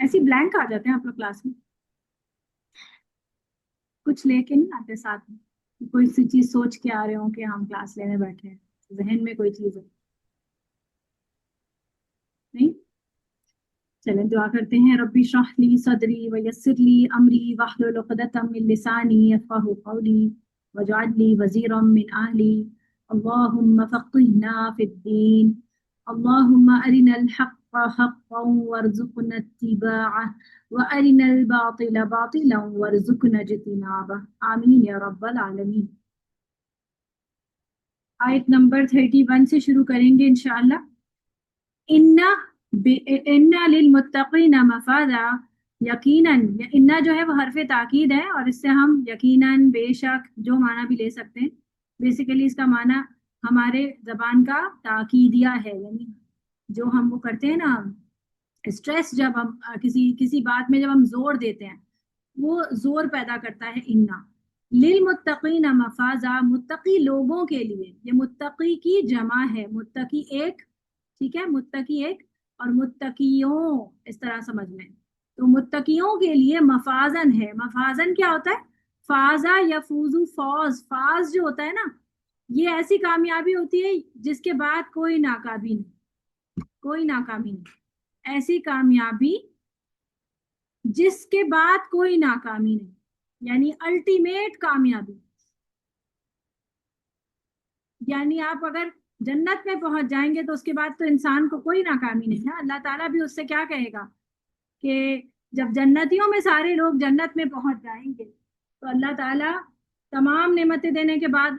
ایسی بلینک آ جاتے ہیں آپ لوگ کلاس میں؟ کچھ لے کے نہیں آتے ساتھ میں؟ کوئی سی چیز سوچ کے آ رہے ہوں کہ ہم کلاس لینے بیٹھے ہیں، ذہن میں کوئی چیز ہے؟ نہیں؟ چلیں دعا کرتے ہیں. ربی اشرح لی صدری ویسر لی امری واحلل عقدۃ من لسانی یفقهوا قولی واجعل لي وزيرا من اهلی. اللهم فقهنا في الدين. اللهم ارنا الحق حقا وارزقنا اتباعه وارنا الباطل باطلا وارزقنا اجتنابه. آمین یا رب العالمین. آیت نمبر 31 سے شروع کریں گے انشاءاللہ. انا للمتقین مفازا. یقیناً، انا جو ہے وہ حرف تاکید ہے، اور اس سے ہم یقیناً، بے شک، جو معنی بھی لے سکتے ہیں. بیسیکلی اس کا معنی ہمارے زبان کا تاکیدیہ ہے، یعنی جو ہم وہ کرتے ہیں نا، اسٹریس، جب ہم کسی بات میں جب ہم زور دیتے ہیں، وہ زور پیدا کرتا ہے. انا للمتقین مفازا، متقی لوگوں کے لیے. یہ متقی کی جمع ہے، متقی ایک، ٹھیک ہے، متقی ایک، اور متقیوں اس طرح سمجھ لیں. تو متقیوں کے لیے مفازن ہے. مفازن کیا ہوتا ہے؟ فازا یا فوزو، فوز، فاز جو ہوتا ہے نا، یہ ایسی کامیابی ہوتی ہے جس کے بعد کوئی ناکامی نہیں، کوئی ناکامی نہیں. ایسی کامیابی جس کے بعد کوئی ناکامی نہیں، یعنی الٹیمیٹ کامیابی. یعنی آپ اگر جنت میں پہنچ جائیں گے تو اس کے بعد تو انسان کو کوئی ناکامی نہیں ہے. اللہ تعالیٰ بھی اس سے کیا کہے گا کہ جب جنتیوں میں سارے لوگ جنت میں پہنچ جائیں گے تو اللہ تعالیٰ تمام نعمتیں دینے کے بعد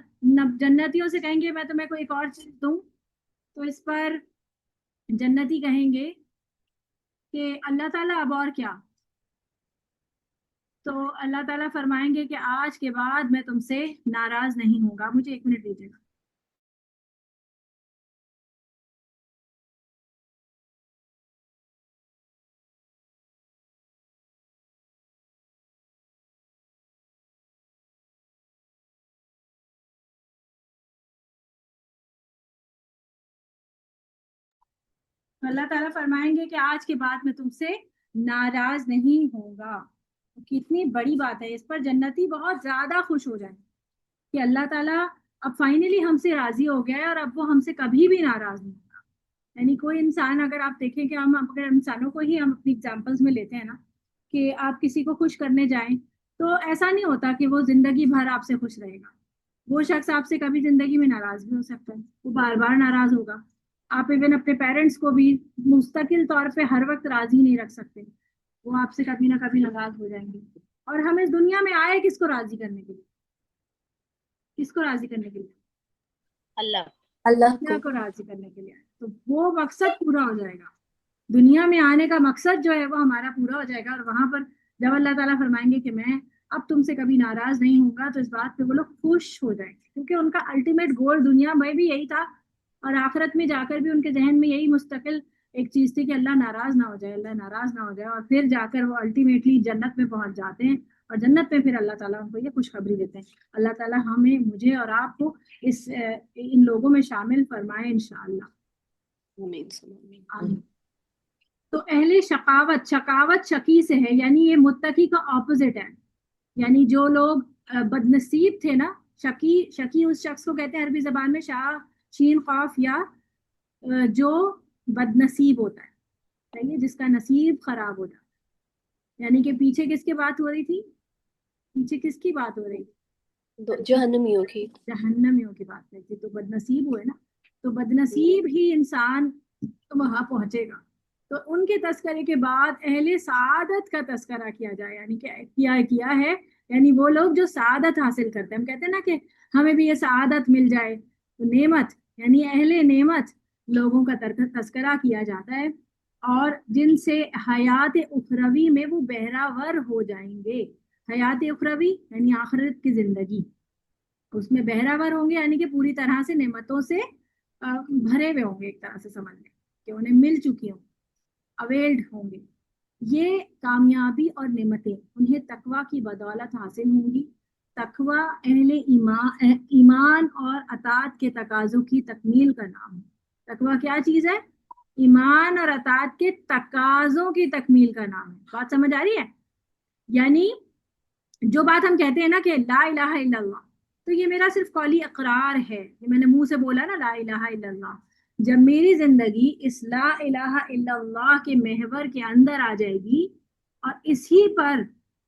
جنتیوں سے کہیں گے میں تمہیں کوئی ایک اور چیز دوں. تو اس پر جنتی کہیں گے کہ اللہ تعالیٰ اب اور کیا؟ تو اللہ تعالیٰ فرمائیں گے کہ آج کے بعد میں تم سے ناراض نہیں ہوں گا. مجھے 1 منٹ دیجیے گا. اللہ تعالیٰ فرمائیں گے کہ آج کے بعد میں تم سے ناراض نہیں ہوں گا. کتنی بڑی بات ہے. اس پر جنتی بہت زیادہ خوش ہو جائیں کہ اللہ تعالیٰ اب فائنلی ہم سے راضی ہو گیا ہے اور اب وہ ہم سے کبھی بھی ناراض نہیں ہوگا. یعنی کوئی انسان، اگر آپ دیکھیں کہ ہم اگر انسانوں کو ہی ہم اپنی ایگزامپلس میں لیتے ہیں نا، کہ آپ کسی کو خوش کرنے جائیں تو ایسا نہیں ہوتا کہ وہ زندگی بھر آپ سے خوش رہے گا. وہ شخص آپ سے کبھی زندگی میں ناراض بھی ہو سکتا ہے، وہ بار بار ناراض ہوگا. آپ ایون اپنے پیرنٹس کو بھی مستقل طور پہ ہر وقت راضی نہیں رکھ سکتے، وہ آپ سے کبھی نہ کبھی ناراض ہو جائیں گے. اور ہم اس دنیا میں آئے کس کو راضی کرنے کے لیے؟ کس کو راضی کرنے کے لیے؟ اللہ اللہ کو راضی کرنے کے لیے. تو وہ مقصد پورا ہو جائے گا. دنیا میں آنے کا مقصد جو ہے وہ ہمارا پورا ہو جائے گا. اور وہاں پر جب اللہ تعالیٰ فرمائیں گے کہ میں اب تم سے کبھی ناراض نہیں ہوں گا، تو اس بات پہ وہ لوگ خوش ہو جائیں گے، کیونکہ ان کا الٹیمیٹ گول دنیا میں بھی یہی تھا اور آخرت میں جا کر بھی ان کے ذہن میں یہی مستقل ایک چیز تھی کہ اللہ ناراض نہ ہو جائے، اللہ ناراض نہ ہو جائے. اور پھر جا کر وہ الٹیمیٹلی جنت میں پہنچ جاتے ہیں، اور جنت میں پھر اللہ تعالیٰ ان کو یہ خوشخبری دیتے ہیں. اللہ تعالیٰ ہمیں، مجھے اور آپ کو ان لوگوں میں شامل فرمائے انشاءاللہ. آمین. تو اہل شقاوت، شقاوت شقی سے ہے، یعنی یہ متقی کا اپوزٹ ہے. یعنی جو لوگ بدنصیب تھے نا، شقی، شقی اس شخص کو کہتے ہیں عربی زبان میں شاہ شین قاف، یا جو بدنصیب ہوتا ہے، صحیح ہے، جس کا نصیب خراب ہوتا ہے. یعنی کہ پیچھے کس کی بات ہو رہی تھی؟ پیچھے کس کی بات ہو رہی تھی؟ جہنمیوں کی، جہنمیوں کی بات کرتی. تو بدنصیب ہوئے نا، تو بدنصیب ہی انسان وہاں پہنچے گا. تو ان کے تذکرے کے بعد اہل سعادت کا تذکرہ کیا جائے، یعنی کہ کیا ہے، یعنی وہ لوگ جو سعادت حاصل کرتے ہیں. ہم کہتے ہیں نا کہ ہمیں بھی یہ سعادت مل جائے، تو نعمت، یعنی اہل نعمت لوگوں کا تذکرہ کیا جاتا ہے، اور جن سے حیات اخروی میں وہ بہراور ہو جائیں گے. حیات اخروی یعنی آخرت کی زندگی، اس میں بہراور ہوں گے، یعنی کہ پوری طرح سے نعمتوں سے بھرے ہوئے ہوں گے، ایک طرح سے سمجھ لیں کہ انہیں مل چکی ہوں، اویلڈ ہوں گے. یہ کامیابی اور نعمتیں انہیں تقوی کی بدولت حاصل ہوں گی. تقوی اہل ایمان اور اطاعت کے تقاضوں کی تکمیل کا نام ہے. تقوی کیا چیز ہے؟ ایمان اور اطاعت کے تقاضوں کی تکمیل کا نام ہے. بات سمجھ آ رہی ہے؟ یعنی جو بات ہم کہتے ہیں نا کہ لا الہ الا اللہ، تو یہ میرا صرف قولی اقرار ہے، یہ میں نے منہ سے بولا نا لا الہ الا اللہ. جب میری زندگی اس لا الہ الا اللہ کے محور کے اندر آ جائے گی اور اسی پر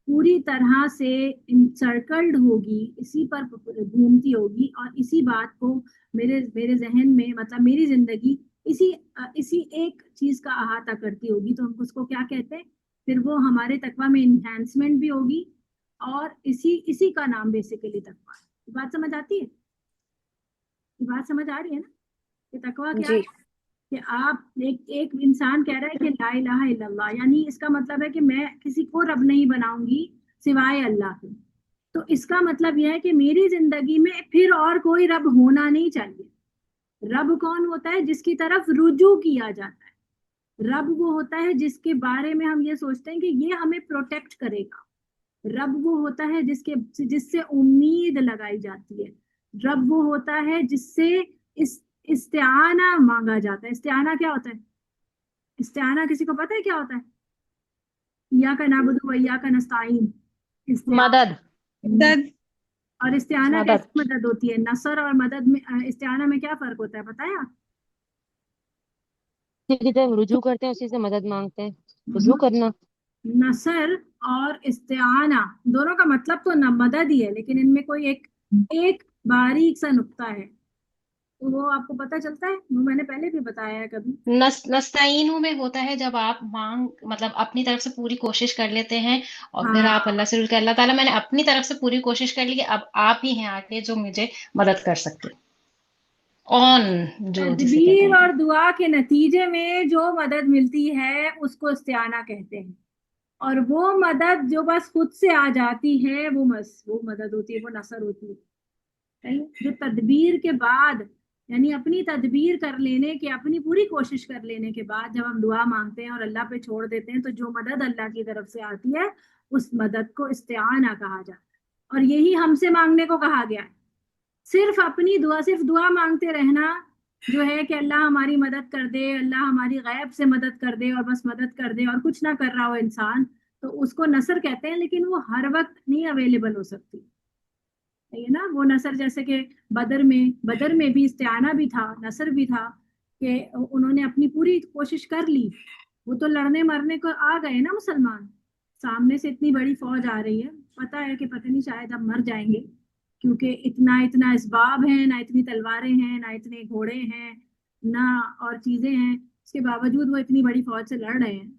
پوری طرح سے انسرکلڈ ہوگی، اسی پر گھومتی ہوگی، اور اسی بات کو میرے ذہن میں، مطلب میری زندگی اسی ایک چیز کا احاطہ کرتی ہوگی، تو ہم اس کو کیا کہتے ہیں؟ پھر وہ ہمارے تقویٰ میں انہینسمنٹ بھی ہوگی، اور اسی کا نام بیسیکلی تقویٰ ہے. بات سمجھ آتی ہے؟ بات سمجھ آ رہی ہے نا کہ تقویٰ کیا جی. ہے؟ کہ آپ ایک انسان کہہ رہا ہے کہ لا الہ الا اللہ، یعنی اس کا مطلب ہے کہ میں کسی کو رب نہیں بناؤں گی سوائے اللہ کے. تو اس کا مطلب یہ ہے کہ میری زندگی میں پھر اور کوئی رب ہونا نہیں چاہیے. رب کون ہوتا ہے؟ جس کی طرف رجوع کیا جاتا ہے. رب وہ ہوتا ہے جس کے بارے میں ہم یہ سوچتے ہیں کہ یہ ہمیں پروٹیکٹ کرے گا. رب وہ ہوتا ہے جس سے امید لگائی جاتی ہے. رب وہ ہوتا ہے جس سے استعانہ مانگا جاتا ہے. استعانہ کیا ہوتا ہے؟ استعانہ کسی کو پتہ ہے کیا ہوتا ہے؟ ایاک نعبد و ایاک نستعین. مدد. مدد. اور استعانہ مدد. کیسی مدد ہوتی ہے؟ نصر اور مدد میں، استعانہ میں کیا فرق ہوتا ہے بتایا؟ کی طرف رجوع کرتے ہیں، اسی سے مدد مانگتے ہیں. رجوع کرنا. نصر اور استعانہ دونوں کا مطلب تو مدد ہی ہے، لیکن ان میں کوئی ایک باریک سا نقطہ ہے، تو وہ آپ کو پتہ چلتا ہے، وہ میں نے پہلے بھی بتایا ہے کبھی. نستعین میں ہوتا ہے جب آپ مطلب اپنی طرف سے پوری کوشش کر لیتے ہیں، اور پھر ہاں، آپ اللہ سے کہ اللہ تعالیٰ میں نے اپنی طرف سے پوری کوشش کر لی کہ اب آپ ہی ہیں آگے جو مجھے مدد کر سکتے. جو جسے کہتے تدبیر ہیں اور دعا کے نتیجے میں جو مدد ملتی ہے اس کو استعانہ کہتے ہیں. اور وہ مدد جو بس خود سے آ جاتی ہے وہ مدد ہوتی ہے، وہ نصر ہوتی ہے. جو تدبیر کے بعد، یعنی اپنی تدبیر کر لینے کے، اپنی پوری کوشش کر لینے کے بعد جب ہم دعا مانگتے ہیں اور اللہ پہ چھوڑ دیتے ہیں، تو جو مدد اللہ کی طرف سے آتی ہے اس مدد کو استعانہ کہا جاتا ہے. اور یہی ہم سے مانگنے کو کہا گیا ہے. صرف دعا مانگتے رہنا جو ہے کہ اللہ ہماری مدد کر دے، اللہ ہماری غیب سے مدد کر دے، اور بس مدد کر دے اور کچھ نہ کر رہا ہو انسان، تو اس کو نصر کہتے ہیں. لیکن وہ ہر وقت نہیں اویلیبل ہو سکتی ہے نا. وہ نصر جیسے کہ بدر میں بھی استعانہ بھی تھا، نصر بھی تھا، کہ انہوں نے اپنی پوری کوشش کر لی. وہ تو لڑنے مرنے کو آ گئے نا مسلمان، سامنے سے اتنی بڑی فوج آ رہی ہے، پتہ ہے کہ پتہ نہیں شاید اب مر جائیں گے، کیونکہ اتنا اسباب ہیں، نہ اتنی تلواریں ہیں، نہ اتنے گھوڑے ہیں، نہ اور چیزیں ہیں. اس کے باوجود وہ اتنی بڑی فوج سے لڑ رہے ہیں.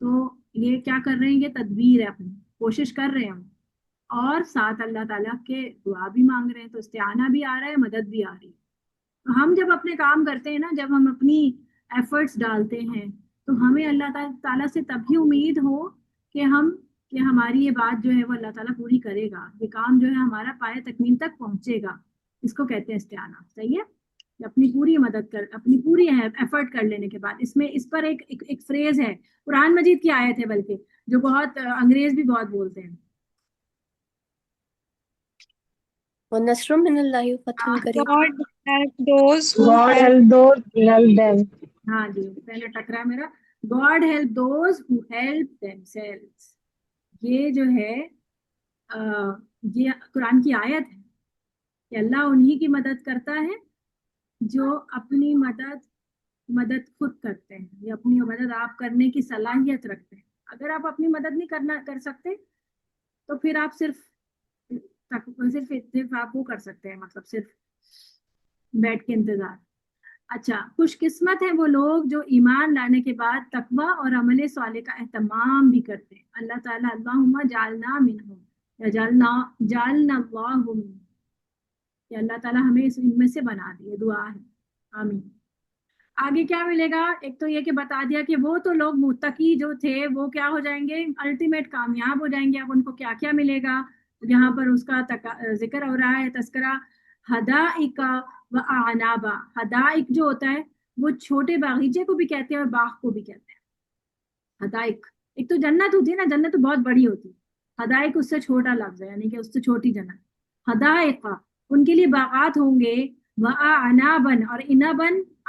تو یہ کیا کر رہے ہیں؟ یہ تدبیر ہے، اپنی کوشش کر رہے ہیں، اور ساتھ اللہ تعالیٰ کے دعا بھی مانگ رہے ہیں. تو استعانہ بھی آ رہا ہے، مدد بھی آ رہی ہے. تو ہم جب اپنے کام کرتے ہیں نا، جب ہم اپنی ایفرٹس ڈالتے ہیں، تو ہمیں اللہ تعالیٰ سے تبھی امید ہو کہ ہماری یہ بات جو ہے وہ اللہ تعالیٰ پوری کرے گا، یہ کام جو ہے ہمارا پائے تکمیل تک پہنچے گا. اس کو کہتے ہیں استعانہ. صحیح ہے؟ اپنی پوری مدد اپنی پوری ایفرٹ کر لینے کے بعد. اس پر ایک فریز ہے، قرآن مجید کی آیت ہے بلکہ، جو بہت انگریز بھی بہت بولتے ہیں. وَنَصْرٌ مِّنَ اللَّهِ وَفَتْحٌ قَرِيبٌ. God help those who help them. ہاں جی، پہلے ٹکرا میرا. God help those who help themselves. یہ جو ہے یہ قرآن کی آیت ہے کہ اللہ انہی کی مدد کرتا ہے جو اپنی مدد خود کرتے ہیں، یا اپنی مدد آپ کرنے کی صلاحیت رکھتے ہیں. اگر آپ اپنی مدد نہیں کر سکتے تو پھر آپ صرف آپ وہ کر سکتے ہیں، مطلب صرف بیٹھ کے انتظار. اچھا، خوش قسمت ہیں وہ لوگ جو ایمان لانے کے بعد تقوی اور عمل صالح کا اہتمام بھی کرتے ہیں. اللہ تعالیٰ اللہم جعلنا منہم، یا جعلنا اللہ منہم، کہ اللہ تعالیٰ ہمیں ان میں سے بنا دے. دعا ہے، آمین. آگے کیا ملے گا؟ ایک تو یہ کہ بتا دیا کہ وہ تو لوگ متقی جو تھے وہ کیا ہو جائیں گے؟ الٹیمیٹ کامیاب ہو جائیں گے. اب ان کو کیا کیا ملے گا؟ یہاں پر اس کا ذکر ہو رہا ہے، تذکرہ. حدائق و اعنابا. حدائق جو ہوتا ہے وہ چھوٹے باغیچے کو بھی کہتے ہیں اور باغ کو بھی کہتے ہیں. حدائق ایک تو جنت ہوتی ہے نا، جنت تو بہت بڑی ہوتی ہے، حدائق اس سے چھوٹا لفظ ہے، یعنی کہ اس سے چھوٹی جنت. حدائق ان کے لیے باغات ہوں گے، وَأَعْنَابًا اور انبن.